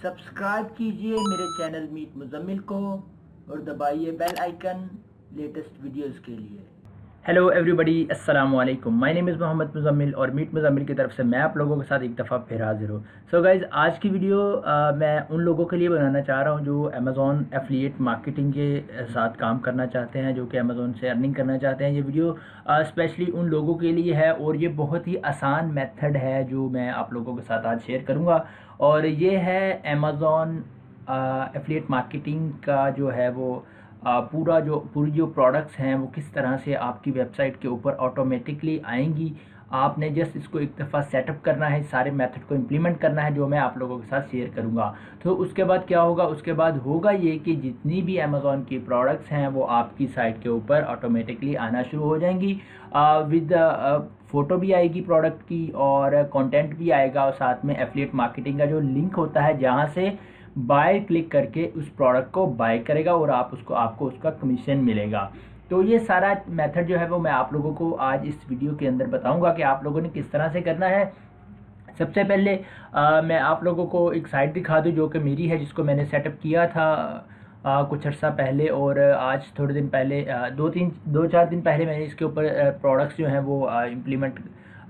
Subscribe कीजिए मेरे channel meet Muzammil को और दबाइए बेल आइकन लेटेस्ट वीडियोस के लिए। हेलो एवरीबॉडी, अस्सलाम वालेकुम। My name is Mohammed Muzammil और मीट मुजम्मिल की तरफ से मैं आप लोगों के साथ एक दफ़ा फिर हाजिर हूँ। सो गाइज़, आज की वीडियो मैं उन लोगों के लिए बनाना चाह रहा हूँ जो अमेज़ॉन एफिलिएट मार्केटिंग के साथ काम करना चाहते हैं, जो कि अमेज़ॉन से अर्निंग करना चाहते हैं। ये वीडियो स्पेशली उन लोगों के लिए है और ये बहुत ही आसान मेथड है जो मैं आप लोगों के साथ आज शेयर करूँगा। और ये है अमेज़ॉन एफिलिएट मार्केटिंग का जो है वो पूरी जो प्रोडक्ट्स हैं वो किस तरह से आपकी वेबसाइट के ऊपर ऑटोमेटिकली आएंगी। आपने जस्ट इसको एक दफ़ा सेटअप करना है, सारे मेथड को इम्प्लीमेंट करना है जो मैं आप लोगों के साथ शेयर करूंगा। तो उसके बाद क्या होगा, उसके बाद होगा ये कि जितनी भी अमेज़ॉन की प्रोडक्ट्स हैं वो आपकी साइट के ऊपर ऑटोमेटिकली आना शुरू हो जाएंगी। विद फ़ोटो भी आएगी प्रोडक्ट की और कंटेंट भी आएगा, और साथ में एफिलिएट मार्केटिंग का जो लिंक होता है जहाँ से बाय क्लिक करके उस प्रोडक्ट को बाय करेगा और आपको उसका कमीशन मिलेगा। तो ये सारा मेथड जो है वो मैं आप लोगों को आज इस वीडियो के अंदर बताऊंगा कि आप लोगों ने किस तरह से करना है। सबसे पहले मैं आप लोगों को एक साइट दिखा दूं जो कि मेरी है, जिसको मैंने सेटअप किया था कुछ अर्सा पहले, और आज थोड़े दिन पहले 2-4 दिन पहले मैंने इसके ऊपर प्रोडक्ट्स जो हैं वो इम्प्लीमेंट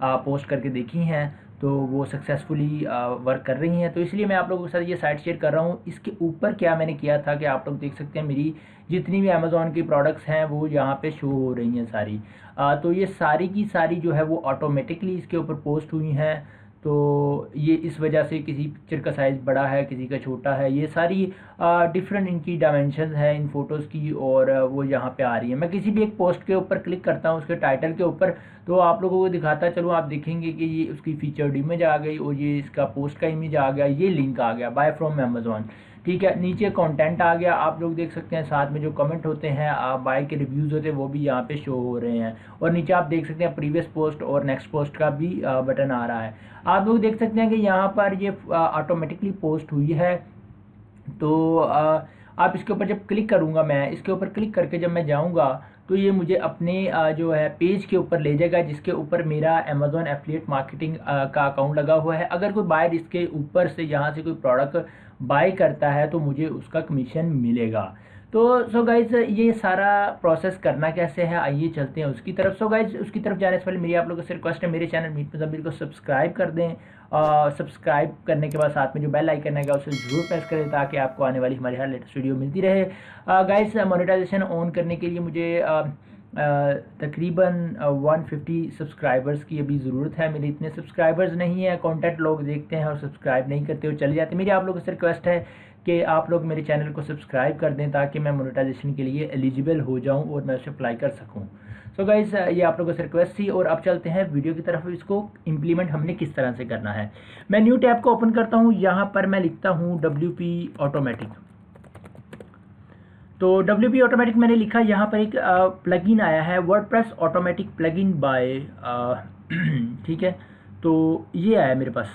पोस्ट करके देखी हैं, तो वो सक्सेसफुली वर्क कर रही हैं। तो इसलिए मैं आप लोगों के साथ ये साइट शेयर कर रहा हूँ। इसके ऊपर क्या मैंने किया था कि आप लोग देख सकते हैं मेरी जितनी भी अमेज़ॉन की प्रोडक्ट्स हैं वो यहाँ पे शो हो रही हैं सारी। तो ये सारी की सारी जो है वो ऑटोमेटिकली इसके ऊपर पोस्ट हुई हैं। तो ये इस वजह से किसी पिक्चर का साइज़ बड़ा है, किसी का छोटा है, ये सारी डिफरेंट इनकी डायमेंशन है इन फ़ोटोज़ की, और वो यहाँ पे आ रही है। मैं किसी भी एक पोस्ट के ऊपर क्लिक करता हूँ उसके टाइटल के ऊपर, तो आप लोगों को दिखाता चलूँ, आप देखेंगे कि ये उसकी फीचर्ड इमेज आ गई और ये इसका पोस्ट का इमेज आ गया, ये लिंक आ गया बाय फ्रॉम अमेज़ॉन। ठीक है, नीचे कंटेंट आ गया, आप लोग देख सकते हैं। साथ में जो कमेंट होते हैं, बाय के रिव्यूज़ होते हैं, वो भी यहाँ पे शो हो रहे हैं। और नीचे आप देख सकते हैं प्रीवियस पोस्ट और नेक्स्ट पोस्ट का भी बटन आ रहा है। आप लोग देख सकते हैं कि यहाँ पर ये ऑटोमेटिकली पोस्ट हुई है। तो आप इसके ऊपर जब क्लिक करूँगा, मैं इसके ऊपर क्लिक करके जब मैं जाऊँगा तो ये मुझे अपने जो है पेज के ऊपर ले जाएगा जिसके ऊपर मेरा अमेज़ॉन एफिलिएट मार्केटिंग का अकाउंट लगा हुआ है। अगर कोई बायर इसके ऊपर से यहाँ से कोई प्रोडक्ट बाय करता है तो मुझे उसका कमीशन मिलेगा। तो सो गाइज, ये सारा प्रोसेस करना कैसे है, आइए चलते हैं उसकी तरफ। सो गाइज, उसकी तरफ जाने से पहले मेरी आप लोगों से रिक्वेस्ट है, मेरे चैनल मीट मुजम्मिल को सब्सक्राइब कर दें। सब्सक्राइब करने के बाद साथ में जो बेल आइकन आएगा उसे जरूर प्रेस करें ताकि आपको आने वाली हमारी हर लेटेस्ट वीडियो मिलती रहे। गाइज, मोनेटाइजेशन ऑन करने के लिए मुझे तकरीबन 150 सब्सक्राइबर्स की अभी ज़रूरत है। मेरे इतने सब्सक्राइबर्स नहीं है, कंटेंट लोग देखते हैं और सब्सक्राइब नहीं करते और चले जाते हैं। मेरी आप लोगों से रिक्वेस्ट है कि आप लोग मेरे चैनल को सब्सक्राइब कर दें ताकि मैं मोनेटाइजेशन के लिए एलिजिबल हो जाऊं और मैं उसे अप्लाई कर सकूं। सो गाइस, ये आप लोगों से रिक्वेस्ट थी और अब चलते हैं वीडियो की तरफ। इसको इम्प्लीमेंट हमने किस तरह से करना है। मैं न्यू टैब को ओपन करता हूँ, यहाँ पर मैं लिखता हूँ WP ऑटोमेटिक। तो WP ऑटोमेटिक मैंने लिखा, यहाँ पर एक प्लगइन आया है, वर्डप्रेस ऑटोमेटिक प्लगइन बाय ठीक है, तो ये आया मेरे पास,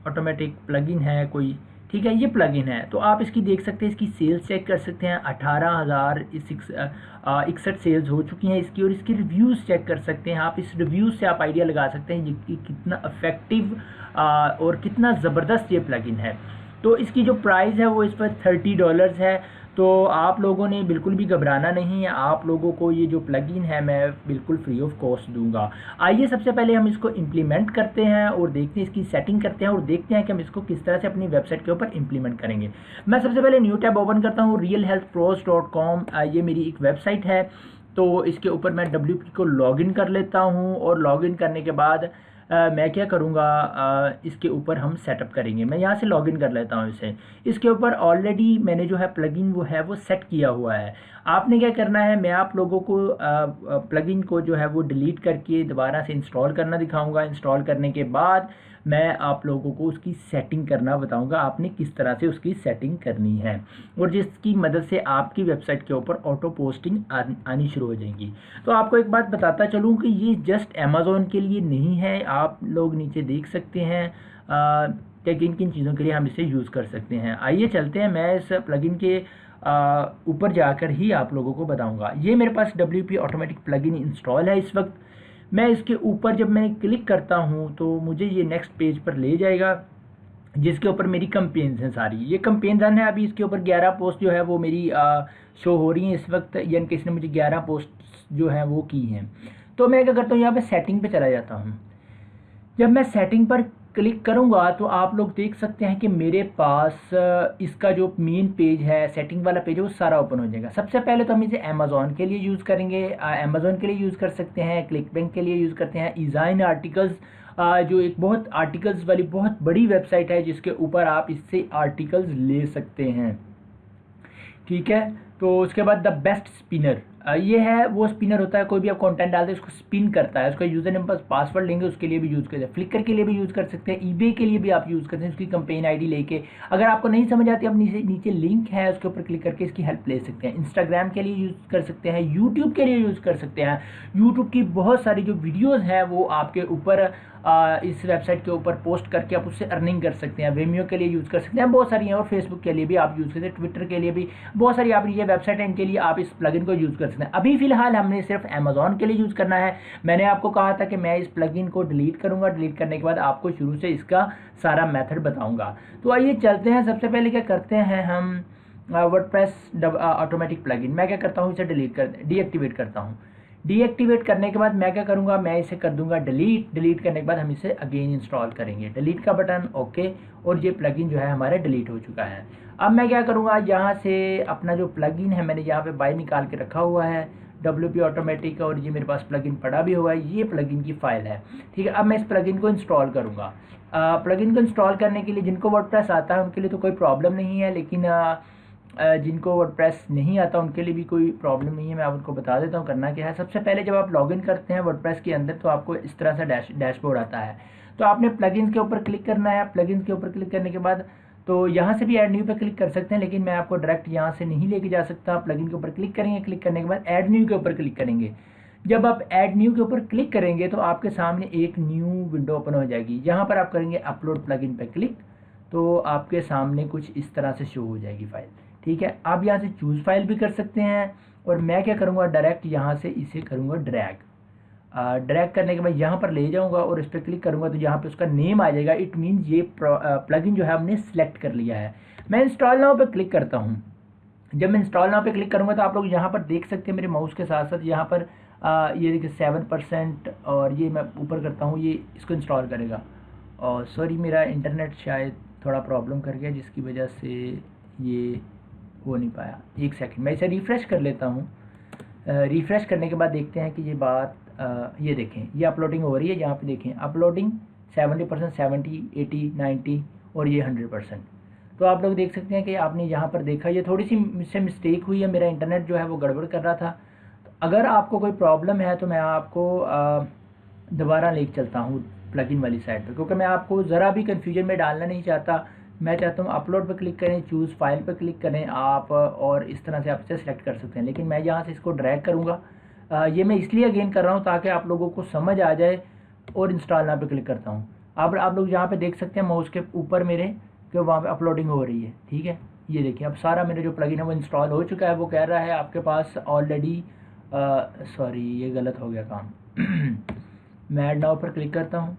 ऑटोमेटिक प्लगइन है कोई। ठीक है, ये प्लगइन है। तो आप इसकी देख सकते हैं, इसकी सेल्स चेक कर सकते हैं। 18,061 सेल्स हो चुकी हैं इसकी, और इसकी रिव्यूज़ चेक कर सकते हैं आप। इस रिव्यूज़ से आप आइडिया लगा सकते हैं कि कितना इफ़ेक्टिव और कितना ज़बरदस्त ये प्लगइन है। तो इसकी जो प्राइस है वो इस पर $30 है। तो आप लोगों ने बिल्कुल भी घबराना नहीं है, आप लोगों को ये जो प्लगइन है मैं बिल्कुल फ्री ऑफ कॉस्ट दूंगा। आइए सबसे पहले हम इसको इम्प्लीमेंट करते हैं और देखते हैं, इसकी सेटिंग करते हैं और देखते हैं कि हम इसको किस तरह से अपनी वेबसाइट के ऊपर इम्प्लीमेंट करेंगे। मैं सबसे पहले न्यू टैब ओपन करता हूँ, realhealthpros.com, ये मेरी एक वेबसाइट है। तो इसके ऊपर मैं WP को लॉगिन कर लेता हूँ और लॉगिन करने के बाद मैं क्या करूँगा, इसके ऊपर हम सेटअप करेंगे। मैं यहाँ से लॉगिन कर लेता हूँ इसे। इसके ऊपर ऑलरेडी मैंने जो है प्लगइन वो है वो सेट किया हुआ है। आपने क्या करना है, मैं आप लोगों को प्लगइन को जो है वो डिलीट करके दोबारा से इंस्टॉल करना दिखाऊंगा। इंस्टॉल करने के बाद मैं आप लोगों को उसकी सेटिंग करना बताऊंगा, आपने किस तरह से उसकी सेटिंग करनी है, और जिसकी मदद से आपकी वेबसाइट के ऊपर ऑटो पोस्टिंग आनी शुरू हो जाएगी। तो आपको एक बात बताता चलूँ कि ये जस्ट अमेज़ॉन के लिए नहीं है, आप लोग नीचे देख सकते हैं कि किन किन चीज़ों के लिए हम इसे यूज़ कर सकते हैं। आइए चलते हैं, मैं इस प्लगइन के ऊपर जाकर ही आप लोगों को बताऊंगा। ये मेरे पास WP ऑटोमेटिक प्लगइन इंस्टॉल है इस वक्त। मैं इसके ऊपर जब मैं क्लिक करता हूँ तो मुझे ये नेक्स्ट पेज पर ले जाएगा। जिसके ऊपर मेरी कंपेन्स हैं सारी। ये कंपेन रन है अभी, इसके ऊपर 11 पोस्ट जो है वो मेरी शो हो रही हैं इस वक्त, यानी कि इसने मुझे 11 पोस्ट जो हैं वो की हैं। तो मैं क्या करता हूँ, यहाँ पे सेटिंग पे चला जाता हूँ। जब मैं सेटिंग पर क्लिक करूँगा तो आप लोग देख सकते हैं कि मेरे पास इसका जो मेन पेज है, सेटिंग वाला पेज है, वो सारा ओपन हो जाएगा। सबसे पहले तो हम इसे अमेज़ॉन के लिए यूज़ करेंगे, अमेज़ॉन के लिए यूज़ कर सकते हैं, क्लिक बैंक के लिए यूज़ करते हैं, डिज़ाइन आर्टिकल्स जो एक बहुत आर्टिकल्स वाली बहुत बड़ी वेबसाइट है जिसके ऊपर आप इससे आर्टिकल्स ले सकते हैं, ठीक है। तो उसके बाद द बेस्ट स्पिनर, ये है वो स्पिनर होता है, कोई भी आप कंटेंट डालते हैं उसको स्पिन करता है, उसका यूज़र नेम पर पासवर्ड लेंगे उसके लिए भी यूज़ करते हैं, फ्लिकर के लिए भी यूज़ कर सकते हैं, ईबे के लिए भी आप यूज़ करते हैं उसकी कंपेन आईडी लेके। अगर आपको नहीं समझ आती, आप नीचे नीचे लिंक है उसके ऊपर क्लिक करके इसकी हेल्प ले सकते हैं। इंस्टाग्राम के लिए यूज़ कर सकते हैं, यूट्यूब के लिए यूज़ कर सकते हैं। यूट्यूब की बहुत सारी जो वीडियोज़ हैं वो आपके ऊपर इस वेबसाइट के ऊपर पोस्ट करके आप उससे अर्निंग कर सकते हैं। वेमियो के लिए यूज़ कर सकते हैं, बहुत सारी हैं, और फेसबुक के लिए भी आप यूज़ करते हैं, ट्विटर के लिए भी बहुत सारी आप ये वेबसाइट है, इनके लिए आप इस प्लगइन को यूज़ कर सकते हैं। अभी फ़िलहाल हमने सिर्फ अमेज़ॉन के लिए यूज़ करना है। मैंने आपको कहा था कि मैं इस प्लगइन को डिलीट करूँगा, डिलीट करने के बाद आपको शुरू से इसका सारा मेथड बताऊँगा। तो आइए चलते हैं। सबसे पहले क्या करते हैं, हम वर्डप्रेस ऑटोमेटिक प्लगइन, मैं क्या करता हूँ, इसे डीएक्टिवेट करता हूँ। डीएक्टिवेट करने के बाद मैं क्या करूँगा, मैं इसे कर दूंगा डिलीट। डिलीट करने के बाद हम इसे अगेन इंस्टॉल करेंगे, डिलीट का बटन, ओके, और ये प्लगइन जो है हमारा डिलीट हो चुका है। अब मैं क्या करूँगा, यहाँ से अपना जो प्लगइन है मैंने यहाँ पे बाय निकाल के रखा हुआ है, WP ऑटोमेटिक, और ये मेरे पास प्लगइन पड़ा भी हुआ है, ये प्लगइन की फाइल है, ठीक है। अब मैं इस प्लगइन को इंस्टॉल करूँगा। प्लगइन को इंस्टॉल करने के लिए जिनको वर्डप्रेस आता है उनके लिए तो कोई प्रॉब्लम नहीं है, लेकिन जिनको वर्डप्रेस नहीं आता उनके लिए भी कोई प्रॉब्लम नहीं है। मैं आपको बता देता हूँ करना क्या है। सबसे पहले जब आप लॉगिन करते हैं वर्डप्रेस के अंदर तो आपको इस तरह से डैशबोर्ड आता है। तो आपने प्लगइन्स के ऊपर क्लिक करना है। प्लगइन्स के ऊपर क्लिक करने के बाद तो यहाँ से भी ऐड न्यू पे क्लिक कर सकते हैं, लेकिन मैं आपको डायरेक्ट यहाँ से नहीं लेके जा सकता। प्लगइन के ऊपर क्लिक करेंगे, क्लिक करने के बाद ऐड न्यू के ऊपर क्लिक करेंगे। जब आप ऐड न्यू के ऊपर क्लिक करेंगे तो आपके सामने एक न्यू विंडो ओपन हो जाएगी। यहाँ पर आप करेंगे अपलोड प्लगइन पे क्लिक, तो आपके सामने कुछ इस तरह से शो हो जाएगी फाइल, ठीक है। आप यहाँ से चूज़ फाइल भी कर सकते हैं, और मैं क्या करूँगा, डायरेक्ट यहाँ से इसे करूँगा ड्रैग। ड्रैग करने के बाद यहाँ पर ले जाऊँगा और इस पर क्लिक करूँगा तो यहाँ पे उसका नेम आ जाएगा। इट मीन्स ये प्लगइन जो है हमने सेलेक्ट कर लिया है। मैं इंस्टॉल नाउ पे क्लिक करता हूँ। जब मैं इंस्टॉल नाउ पे क्लिक करूँगा तो आप लोग यहाँ पर देख सकते हैं मेरे माउस के साथ साथ यहाँ पर ये देखिए 7%, और ये मैं ऊपर करता हूँ, ये इसको इंस्टॉल करेगा। और सॉरी मेरा इंटरनेट शायद थोड़ा प्रॉब्लम कर गया जिसकी वजह से ये हो नहीं पाया। एक सेकंड मैं इसे रिफ़्रेश कर लेता हूँ। रिफ़्रेश करने के बाद देखते हैं कि ये बात ये देखें, ये अपलोडिंग हो रही है। यहाँ पे देखें अपलोडिंग 70%, 70, 80, 90 और ये 100%। तो आप लोग देख सकते हैं कि आपने यहाँ पर देखा, ये थोड़ी सी मुझसे मिस्टेक हुई है, मेरा इंटरनेट जो है वो गड़बड़ कर रहा था। तो अगर आपको कोई प्रॉब्लम है तो मैं आपको दोबारा लेके चलता हूँ प्लगइन वाली साइड पर, क्योंकि मैं आपको ज़रा भी कन्फ्यूजन में डालना नहीं चाहता। मैं चाहता हूँ अपलोड पर क्लिक करें, चूज़ फाइल पर क्लिक करें आप, और इस तरह से आप इसे सेलेक्ट कर सकते हैं। लेकिन मैं यहाँ से इसको ड्रैग करूँगा। ये मैं इसलिए अगेन कर रहा हूँ ताकि आप लोगों को समझ आ जाए, और इंस्टॉल नाउ पे क्लिक करता हूँ। आप लोग यहाँ पे देख सकते हैं माउस के ऊपर मेरे कि वहाँ पे अपलोडिंग हो रही है, ठीक है। ये देखिए अब सारा मेरा जो प्लगइन है वो इंस्टॉल हो चुका है। वो कह रहा है आपके पास ऑलरेडी, सॉरी ये गलत हो गया काम मैं ऐड नाउ पर क्लिक करता हूँ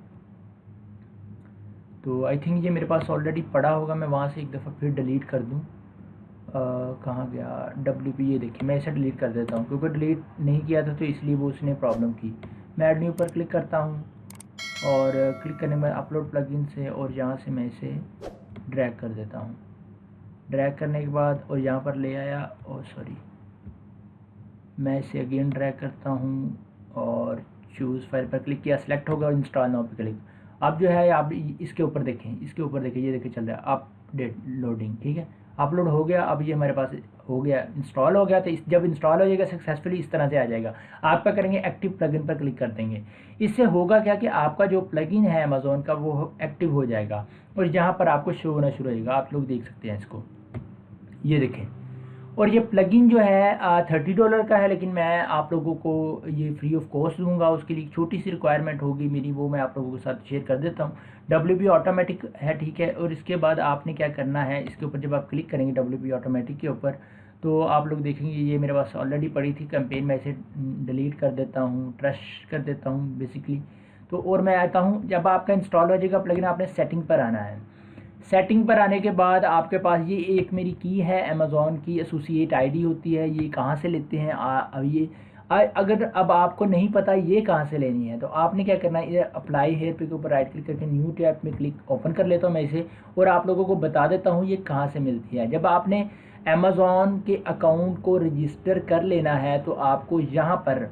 तो आई थिंक ये मेरे पास ऑलरेडी पड़ा होगा। मैं वहाँ से एक दफ़ा फिर डिलीट कर दूँ। कहाँ गया WP, ये देखिए मैं इसे डिलीट कर देता हूँ क्योंकि डिलीट नहीं किया था तो इसलिए वो उसने प्रॉब्लम की। मैं ऐड न्यू पर क्लिक करता हूँ और क्लिक करने में अपलोड प्लगइन से, और यहाँ से मैं इसे ड्रैग कर देता हूँ। ड्रैग करने के बाद और यहाँ पर ले आया, और सॉरी मैं इसे अगेन ड्रैग करता हूँ और चूज़ फाइल पर क्लिक किया, सिलेक्ट होगा और इंस्टॉल नाउ पे क्लिक। अब जो है आप इसके ऊपर देखें, इसके ऊपर देखें, ये देखिए चल रहा है अपडेट लोडिंग, ठीक है। अपलोड हो गया, अब ये हमारे पास हो गया, इंस्टॉल हो गया। तो जब इंस्टॉल हो जाएगा सक्सेसफुली इस तरह से आ जाएगा। आप क्या करेंगे, एक्टिव प्लगइन पर क्लिक कर देंगे। इससे होगा क्या कि आपका जो प्लगइन है अमेज़ॉन का वो एक्टिव हो जाएगा, और यहाँ पर आपको शो होना शुरू हो जाएगा। आप लोग देख सकते हैं इसको, ये देखें। और ये प्लगइन जो है $30 का है, लेकिन मैं आप लोगों को ये फ्री ऑफ कॉस्ट दूंगा। उसके लिए छोटी सी रिक्वायरमेंट होगी मेरी, वो मैं आप लोगों के साथ शेयर कर देता हूँ। WP ऑटोमेटिक है, ठीक है। और इसके बाद आपने क्या करना है, इसके ऊपर जब आप क्लिक करेंगे WP ऑटोमेटिक के ऊपर, तो आप लोग देखेंगे ये मेरे पास ऑलरेडी पड़ी थी कैंपेन। मैं इसे डिलीट कर देता हूँ, ट्रश कर देता हूँ बेसिकली। तो और मैं आता हूँ, जब आपका इंस्टॉल हो जाएगा प्लगइन, आपने सेटिंग पर आना है। सेटिंग पर आने के बाद आपके पास ये एक मेरी की है, अमेज़ॉन की एसोसिएट आईडी होती है। ये कहाँ से लेते हैं अगर अब आपको नहीं पता ये कहाँ से लेनी है तो आपने क्या करना है, ये अप्लाई हेयर पे के ऊपर राइट क्लिक करके न्यू टैब में क्लिक ओपन कर लेता हूँ मैं इसे, और आप लोगों को बता देता हूँ ये कहाँ से मिलती है। जब आपने अमेज़ॉन के अकाउंट को रजिस्टर कर लेना है तो आपको यहाँ पर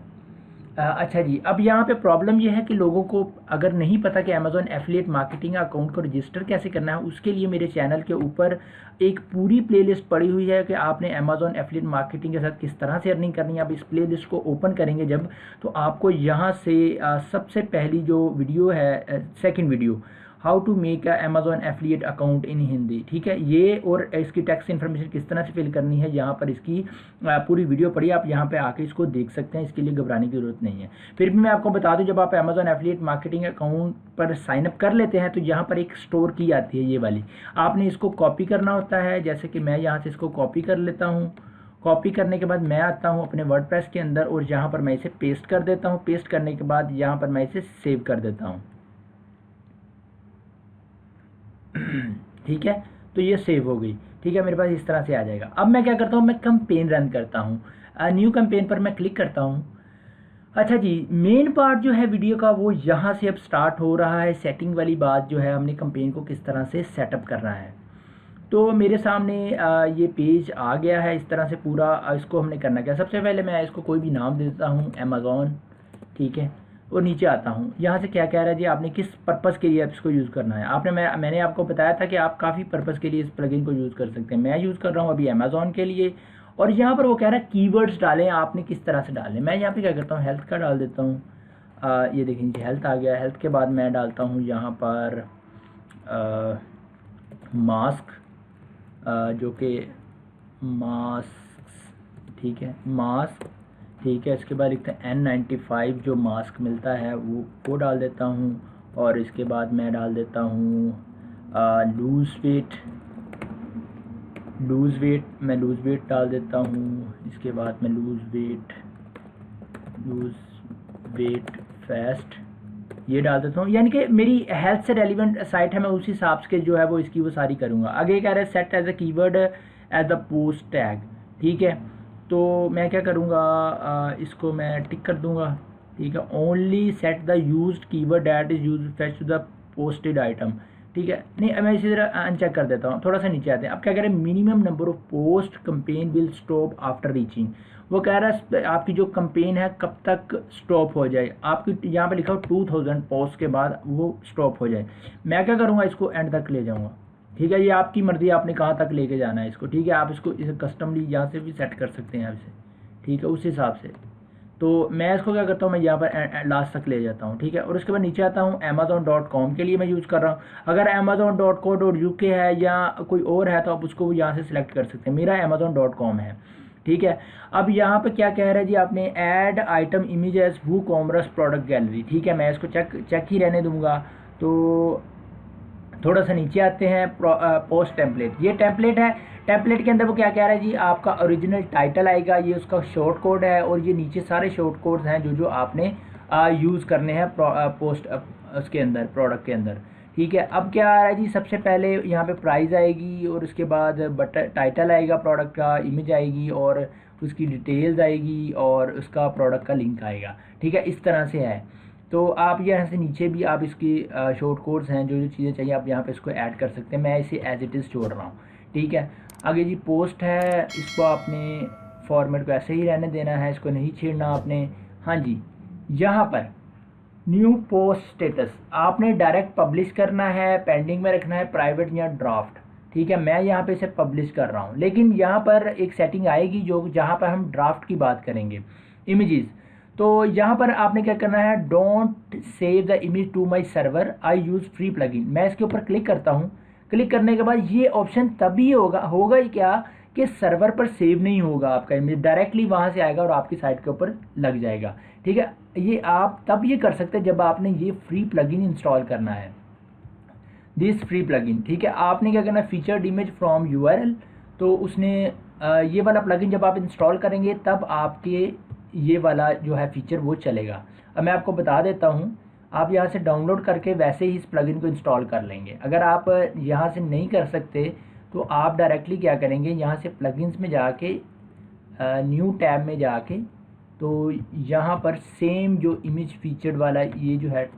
अच्छा जी, अब यहाँ पे प्रॉब्लम ये है कि लोगों को अगर नहीं पता कि अमेज़ॉन एफिलिएट मार्केटिंग अकाउंट को रजिस्टर कैसे करना है, उसके लिए मेरे चैनल के ऊपर एक पूरी प्लेलिस्ट पड़ी हुई है कि आपने अमेज़ॉन एफिलिएट मार्केटिंग के साथ किस तरह से अर्निंग करनी है। आप इस प्लेलिस्ट को ओपन करेंगे जब, तो आपको यहाँ से सबसे पहली जो वीडियो है, second video, how to make a Amazon affiliate account in Hindi, ठीक है, ये और इसकी टैक्स इन्फॉर्मेशन किस तरह से फिल करनी है, यहाँ पर इसकी पूरी वीडियो पड़ी, आप यहाँ पे आके इसको देख सकते हैं। इसके लिए घबराने की ज़रूरत नहीं है। फिर भी मैं आपको बता दूं, जब आप अमेज़ॉन एफिलिएट मार्केटिंग अकाउंट पर साइनअप कर लेते हैं तो यहाँ पर एक स्टोर की आती है, ये वाली, आपने इसको कॉपी करना होता है। जैसे कि मैं यहाँ से इसको कॉपी कर लेता हूँ। कॉपी करने के बाद मैं आता हूँ अपने वर्डप्रेस के अंदर और यहाँ पर मैं इसे पेस्ट कर देता हूँ। पेस्ट करने के बाद यहाँ पर मैं इसे सेव कर देता हूँ, ठीक है, तो ये सेव हो गई। ठीक है, मेरे पास इस तरह से आ जाएगा। अब मैं क्या करता हूँ, मैं कैंपेन रन करता हूँ। न्यू कैंपेन पर मैं क्लिक करता हूँ। अच्छा जी, मेन पार्ट जो है वीडियो का वो यहाँ से अब स्टार्ट हो रहा है। सेटिंग वाली बात जो है, हमने कैंपेन को किस तरह से सेटअप करना है। तो मेरे सामने ये पेज आ गया है इस तरह से पूरा। इसको हमने करना क्या, सबसे पहले मैं इसको कोई भी नाम देता हूँ, अमेज़ॉन, ठीक है, और नीचे आता हूँ। यहाँ से क्या कह रहा है जी, आपने किस पर्पज़ के लिए इसको यूज़ करना है। मैंने आपको बताया था कि आप काफ़ी पर्पज़ के लिए इस प्लगइन को यूज़ कर सकते हैं। मैं यूज़ कर रहा हूँ अभी अमेज़ॉन के लिए। और यहाँ पर वो कह रहा है कीवर्ड्स डालें, आपने किस तरह से डालें। मैं यहाँ पे क्या करता हूँ, हेल्थ का डाल देता हूँ। ये देखिए नीचे हेल्थ आ गया। हेल्थ के बाद मैं डालता हूँ यहाँ पर मास्क, जो कि मास्क, ठीक है, मास्क, ठीक है। इसके बाद लिखते हैं N95 जो मास्क मिलता है वो डाल देता हूँ। और इसके बाद मैं डाल देता हूँ लूज़ वेट डाल देता हूँ। इसके बाद मैं लूज़ वेट फास्ट ये डाल देता हूँ। यानी कि मेरी हेल्थ से रेलिवेंट साइट है, मैं उसी हिसाब से जो है वो इसकी वो सारी करूँगा। आगे कह रहे हैं set as a keyword as the post tag, ठीक है। तो मैं क्या करूँगा, इसको मैं टिक कर दूँगा, ठीक है। Only set the used keyword that is used fetch to the posted item, ठीक है। नहीं, मैं इसी तरह अनचेक कर देता हूँ। थोड़ा सा नीचे आते हैं। अब क्या कह रहे हैं, minimum number of post campaign will stop after reaching. वो कह रहा है आपकी जो कंपेन है कब तक स्टॉप हो जाए। आपकी यहाँ पे लिखा हो 2000 पोस्ट के बाद वो स्टॉप हो जाए। मैं क्या करूँगा, इसको एंड तक ले जाऊँगा, ठीक है। ये आपकी मर्ज़ी, आपने कहाँ तक लेके जाना है इसको, ठीक है। आप इसको इसे कस्टमली यहाँ से भी सेट कर सकते हैं इसे, ठीक है, उस हिसाब से। तो मैं इसको क्या करता हूँ, मैं यहाँ पर लास्ट तक ले जाता हूँ, ठीक है। और उसके बाद नीचे आता हूँ। Amazon.com के लिए मैं यूज़ कर रहा हूँ। अगर Amazon.co.uk है या कोई और है तो आप उसको यहाँ से सिलेक्ट कर सकते हैं। मेरा Amazon.com है, ठीक है। अब यहाँ पे क्या कह रहा है जी, आपने add item image as WooCommerce product gallery, ठीक है। मैं इसको चेक ही रहने दूंगा। तो थोड़ा सा नीचे आते हैं, पोस्ट टेम्पलेट, ये टेम्पलेट है। टेम्पलेट के अंदर वो क्या कह रहा है जी, आपका ओरिजिनल टाइटल आएगा, ये उसका शॉर्ट कोड है, और ये नीचे सारे शॉर्ट कोड्स हैं जो आपने यूज़ करने हैं पोस्ट उसके अंदर, प्रोडक्ट के अंदर, ठीक है। अब क्या आ रहा है जी, सबसे पहले यहाँ पे प्राइस आएगी, और उसके बाद टाइटल आएगा प्रोडक्ट का, इमेज आएगी, और उसकी डिटेल्स आएगी, और उसका प्रोडक्ट का लिंक आएगा, ठीक है। इस तरह से है। तो आप यहाँ से नीचे भी आप इसकी शॉर्ट कोड्स हैं, जो चीज़ें चाहिए आप यहाँ पे इसको ऐड कर सकते हैं। मैं इसे एज इट इज़ छोड़ रहा हूँ, ठीक है। आगे जी पोस्ट है, इसको आपने फॉर्मेट को ऐसे ही रहने देना है, इसको नहीं छेड़ना आपने। हाँ जी, यहाँ पर न्यू पोस्ट स्टेटस आपने डायरेक्ट पब्लिश करना है, पेंडिंग में रखना है, प्राइवेट या ड्राफ्ट, ठीक है। मैं यहाँ पे इसे पब्लिश कर रहा हूँ, लेकिन यहाँ पर एक सेटिंग आएगी जहाँ पर हम ड्राफ्ट की बात करेंगे, इमेजेस। तो यहाँ पर आपने क्या करना है, don't save the image to my server, I use free plugin. मैं इसके ऊपर क्लिक करता हूँ। क्लिक करने के बाद ये ऑप्शन तभी होगा ही क्या कि सर्वर पर सेव नहीं होगा आपका इमेज, डायरेक्टली वहाँ से आएगा और आपकी साइट के ऊपर लग जाएगा, ठीक है। ये आप तब ये कर सकते हैं जब आपने ये फ्री प्लगइन इंस्टॉल करना है, दिस फ्री प्लगइन, ठीक है। आपने क्या करना है, फीचर्ड इमेज फ्रॉम URL, तो उसने ये वाला प्लगइन जब आप इंस्टॉल करेंगे तब आपके ये वाला जो है फीचर वो चलेगा। अब मैं आपको बता देता हूँ, आप यहाँ से डाउनलोड करके वैसे ही इस प्लगइन को इंस्टॉल कर लेंगे। अगर आप यहाँ से नहीं कर सकते तो आप डायरेक्टली क्या करेंगे, यहाँ से प्लगइन्स में जाके न्यू टैब में जाके, तो यहाँ पर सेम जो इमेज फीचर्ड वाला ये जो है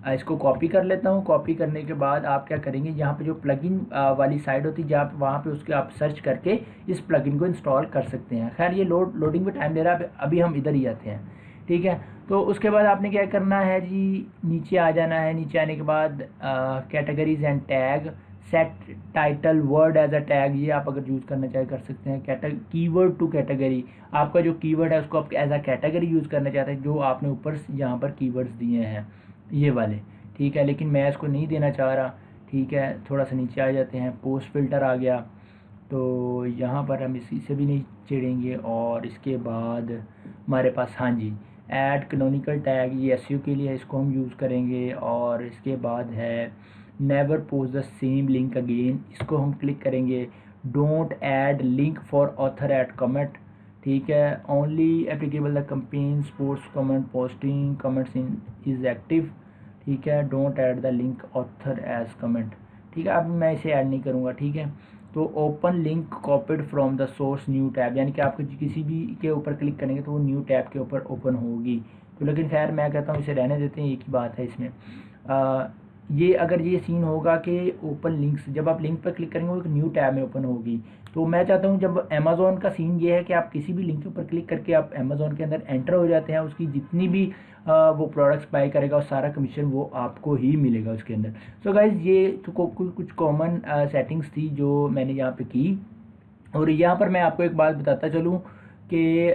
इसको कॉपी कर लेता हूँ। कॉपी करने के बाद आप क्या करेंगे, यहाँ पे जो प्लगइन वाली साइड होती है जहाँ वहाँ पे उसके आप सर्च करके इस प्लगइन को इंस्टॉल कर सकते हैं। खैर ये लोडिंग में टाइम ले रहा है, अभी हम इधर ही आते हैं, ठीक है। तो उसके बाद आपने क्या करना है जी, नीचे आ जाना है। नीचे आने के बाद categories and tag, set title word as a tag, ये आप अगर यूज़ करना चाहे कर सकते हैं। कीवर्ड टू कैटेगरी, आपका जो कीवर्ड है उसको आप एज अ कैटेगरी यूज़ करना चाहते हैं, जो आपने ऊपर यहाँ पर कीवर्ड्स दिए हैं ये वाले, ठीक है। लेकिन मैं इसको नहीं देना चाह रहा, ठीक है। थोड़ा सा नीचे आ जाते हैं, पोस्ट फिल्टर आ गया, तो यहाँ पर हम इसी से भी नहीं छेड़ेंगे। और इसके बाद हमारे पास हाँ जी ऐड कैनोनिकल टैग, ये एसईओ के लिए है, इसको हम यूज़ करेंगे। और इसके बाद है never post the same link again, इसको हम क्लिक करेंगे। Don't add link for author at comment, ठीक है। Only applicable the campaign sports comment posting comments in is active, ठीक है। Don't add the link author as comment, ठीक है। अब मैं इसे ऐड नहीं करूँगा, ठीक है। तो open link copied from the source new tab, यानी कि आप किसी भी के ऊपर क्लिक करेंगे तो वो न्यू टैब के ऊपर ओपन होगी। तो लेकिन खैर मैं कहता हूँ इसे रहने देते हैं, एक ही बात है इसमें। ये अगर ये सीन होगा कि ओपन लिंक्स, जब आप लिंक पर क्लिक करेंगे वो एक न्यू टैब में ओपन होगी। तो मैं चाहता हूँ जब अमेज़ोन का सीन ये है कि आप किसी भी लिंक के ऊपर क्लिक करके आप अमेज़ोन के अंदर एंटर हो जाते हैं, उसकी जितनी भी वो प्रोडक्ट्स बाय करेगा और सारा कमीशन वो आपको ही मिलेगा उसके अंदर। सो गाइज़ ये तो कुछ कॉमन सेटिंग्स थी जो मैंने यहाँ पे की। और यहाँ पर मैं आपको एक बात बताता चलूँ कि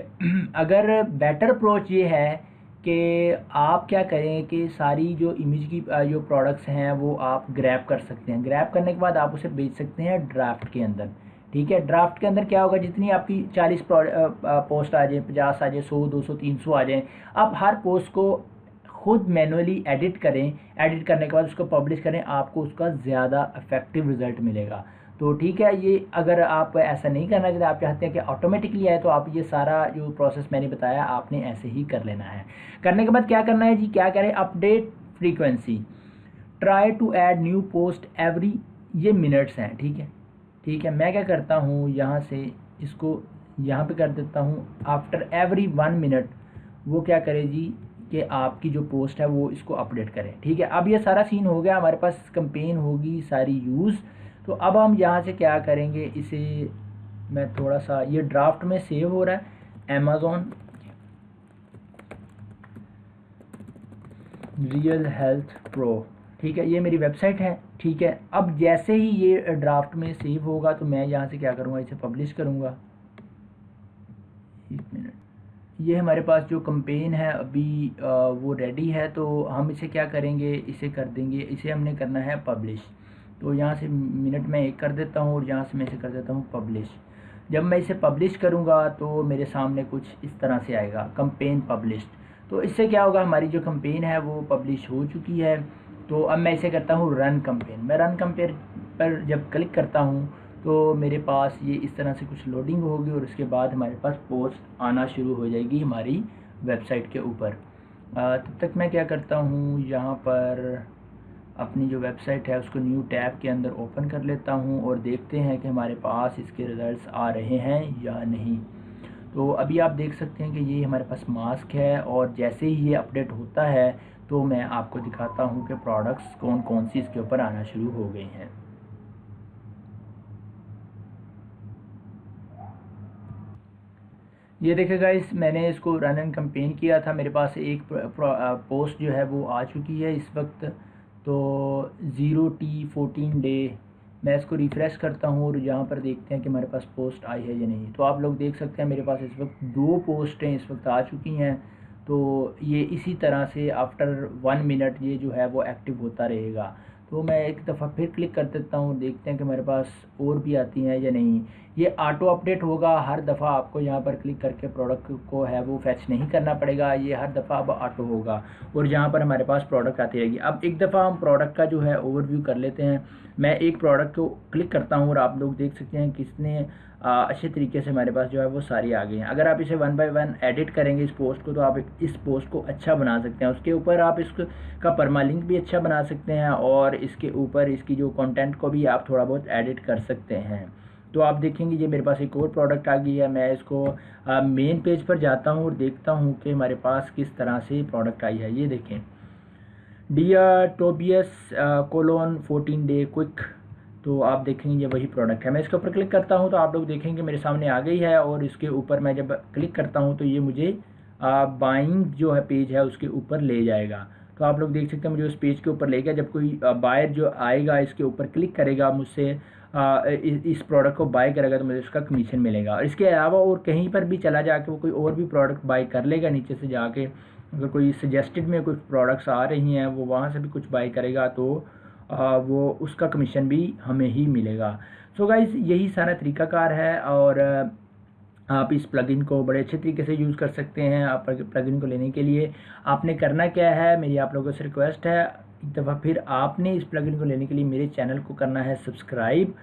अगर बेटर अप्रोच ये है कि आप क्या करें कि सारी जो इमेज की जो प्रोडक्ट्स हैं वो आप ग्रैब कर सकते हैं। ग्रैब करने के बाद आप उसे बेच सकते हैं ड्राफ्ट के अंदर, ठीक है। ड्राफ्ट के अंदर क्या होगा, जितनी आपकी 40 पोस्ट आ जाए, 50 आ जाए, 100, 200, 300 आ जाए, आप हर पोस्ट को खुद मैनुअली एडिट करें। एडिट करने के बाद उसको पब्लिश करें, आपको उसका ज़्यादा इफेक्टिव रिजल्ट मिलेगा। तो ठीक है, ये अगर आप ऐसा नहीं करना चाहते, आप चाहते हैं कि ऑटोमेटिकली आए, तो आप ये सारा जो प्रोसेस मैंने बताया आपने ऐसे ही कर लेना है। करने के बाद क्या करना है जी, क्या करें, update frequency, try to add new post every, ये मिनट्स हैं, ठीक है। ठीक है, मैं क्या करता हूँ यहाँ से इसको यहाँ पे कर देता हूँ आफ्टर एवरी 1 मिनट, वो क्या करे जी कि आपकी जो पोस्ट है वो इसको अपडेट करें, ठीक है। अब ये सारा सीन हो गया, हमारे पास कैंपेन होगी सारी यूज़। तो अब हम यहाँ से क्या करेंगे, इसे मैं थोड़ा सा, ये ड्राफ्ट में सेव हो रहा है अमेज़ॉन रियल हेल्थ प्रो, ठीक है, ये मेरी वेबसाइट है, ठीक है। अब जैसे ही ये ड्राफ्ट में सेव होगा तो मैं यहाँ से क्या करूँगा, इसे पब्लिश करूँगा। 1 मिनट, ये हमारे पास जो कैंपेन है अभी वो रेडी है, तो हम इसे क्या करेंगे, इसे कर देंगे, इसे हमने करना है पब्लिश। तो यहाँ से मिनट में 1 कर देता हूँ और यहाँ से मैं इसे कर देता हूँ पब्लिश। जब मैं इसे पब्लिश करूँगा तो मेरे सामने कुछ इस तरह से आएगा, कैंपेन पब्लिश्ड। तो इससे क्या होगा, हमारी जो कैंपेन है वो पब्लिश हो चुकी है। तो अब मैं इसे करता हूँ रन कैंपेन। मैं रन कैंपेन पर जब क्लिक करता हूँ तो मेरे पास ये इस तरह से कुछ लोडिंग होगी और उसके बाद हमारे पास पोस्ट आना शुरू हो जाएगी हमारी वेबसाइट के ऊपर। तब तक मैं क्या करता हूँ, यहाँ पर अपनी जो वेबसाइट है उसको न्यू टैब के अंदर ओपन कर लेता हूँ और देखते हैं कि हमारे पास इसके रिज़ल्ट्स आ रहे हैं या नहीं। तो अभी आप देख सकते हैं कि ये हमारे पास मास्क है, और जैसे ही ये अपडेट होता है तो मैं आपको दिखाता हूँ कि प्रोडक्ट्स कौन कौन सी इसके ऊपर आना शुरू हो गई हैं। ये देखिए गाइस, मैंने इसको रन एंड कैंपेन किया था, मेरे पास एक पोस्ट जो है वो आ चुकी है इस वक्त। तो 0T14 डे, मैं इसको रिफ़्रेश करता हूँ और यहाँ पर देखते हैं कि हमारे पास पोस्ट आई है या नहीं। तो आप लोग देख सकते हैं मेरे पास इस वक्त 2 पोस्टें इस वक्त आ चुकी हैं। तो ये इसी तरह से आफ्टर 1 मिनट ये जो है वो एक्टिव होता रहेगा। तो मैं एक दफ़ा फिर क्लिक कर देता हूँ, देखते हैं कि मेरे पास और भी आती हैं या नहीं। ये ऑटो अपडेट होगा, हर दफ़ा आपको यहाँ पर क्लिक करके प्रोडक्ट को है वो फैच नहीं करना पड़ेगा, ये हर दफ़ा अब ऑटो होगा और यहाँ पर हमारे पास प्रोडक्ट आती रहेगी। अब एक दफ़ा हम प्रोडक्ट का जो है ओवरव्यू कर लेते हैं। मैं एक प्रोडक्ट को क्लिक करता हूँ और आप लोग देख सकते हैं किसने अच्छे तरीके से हमारे पास जो है वो सारी आ गई हैं। अगर आप इसे 1 बाय 1 एडिट करेंगे इस पोस्ट को, तो आप इस पोस्ट को अच्छा बना सकते हैं। उसके ऊपर आप इसका परमालिंक भी अच्छा बना सकते हैं और इसके ऊपर इसकी जो कंटेंट को भी आप थोड़ा बहुत एडिट कर सकते हैं। तो आप देखेंगे ये मेरे पास एक और प्रोडक्ट आ गई है। मैं इसको मेन पेज पर जाता हूँ और देखता हूँ कि हमारे पास किस तरह से प्रोडक्ट आई है। ये देखें, dear Tobias colon 14 day quick, तो आप देखेंगे ये वही प्रोडक्ट है। मैं इसके ऊपर क्लिक करता हूँ तो आप लोग देखेंगे मेरे सामने आ गई है और इसके ऊपर मैं जब क्लिक करता हूँ तो ये मुझे बाइंग जो है पेज है उसके ऊपर ले जाएगा। तो आप लोग देख सकते हैं मुझे उस पेज के ऊपर ले गया। जब कोई बायर जो आएगा इसके ऊपर क्लिक करेगा, मुझसे इस प्रोडक्ट को बाय करेगा, तो मुझे उसका कमीशन मिलेगा। और इसके अलावा और कहीं पर भी चला जाके वो कोई और भी प्रोडक्ट बाय कर लेगा नीचे से जाके, अगर कोई सजेस्टेड में कुछ प्रोडक्ट्स आ रही हैं वो वहाँ से भी कुछ बाय करेगा तो वो उसका कमीशन भी हमें ही मिलेगा। सो गाइस यही सारा तरीकाकार है और आप इस प्लगइन को बड़े अच्छे तरीके से यूज़ कर सकते हैं। आप प्लगइन को लेने के लिए आपने करना क्या है, मेरी आप लोगों से रिक्वेस्ट है, एक दफ़ा फिर आपने इस प्लगइन को लेने के लिए मेरे चैनल को करना है सब्सक्राइब,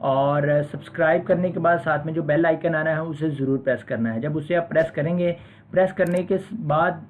और सब्सक्राइब करने के बाद साथ में जो बेल आइकन आना है उसे ज़रूर प्रेस करना है। जब उसे आप प्रेस करेंगे, प्रेस करने के बाद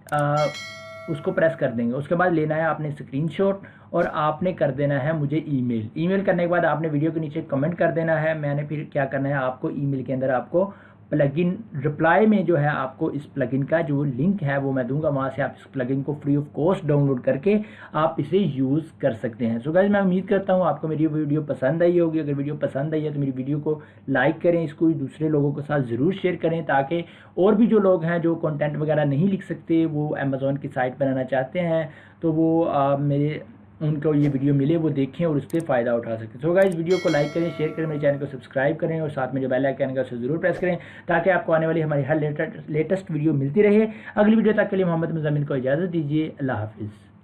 उसको प्रेस कर देंगे, उसके बाद लेना है आपने स्क्रीनशॉट और आपने कर देना है मुझे ईमेल करने के बाद आपने वीडियो के नीचे कमेंट कर देना है। मैंने फिर क्या करना है, आपको ईमेल के अंदर आपको प्लगइन रिप्लाई में जो है आपको इस प्लगइन का जो लिंक है वो मैं दूंगा, वहाँ से आप इस प्लगइन को फ्री ऑफ कॉस्ट डाउनलोड करके आप इसे यूज़ कर सकते हैं। सो गाइस मैं उम्मीद करता हूँ आपको मेरी वीडियो पसंद आई होगी। अगर वीडियो पसंद आई है तो मेरी वीडियो को लाइक करें, इसको दूसरे लोगों के साथ ज़रूर शेयर करें, ताकि और भी जो लोग हैं जो कंटेंट वगैरह नहीं लिख सकते, वो अमेज़ॉन की साइट बनाना चाहते हैं, तो वो उनको ये वीडियो मिले, वो देखें और उससे फ़ायदा उठा सकें। सो गाइस वीडियो को लाइक करें, शेयर करें, मेरे चैनल को सब्सक्राइब करें और साथ में जो बेल आइकन है उसे ज़रूर प्रेस करें, ताकि आपको आने वाली हमारी हर लेटेस्ट वीडियो मिलती रहे। अगली वीडियो तक के लिए मोहम्मद मुज़म्मिल को इजाज़त दीजिए। अल्लाह हाफिज़।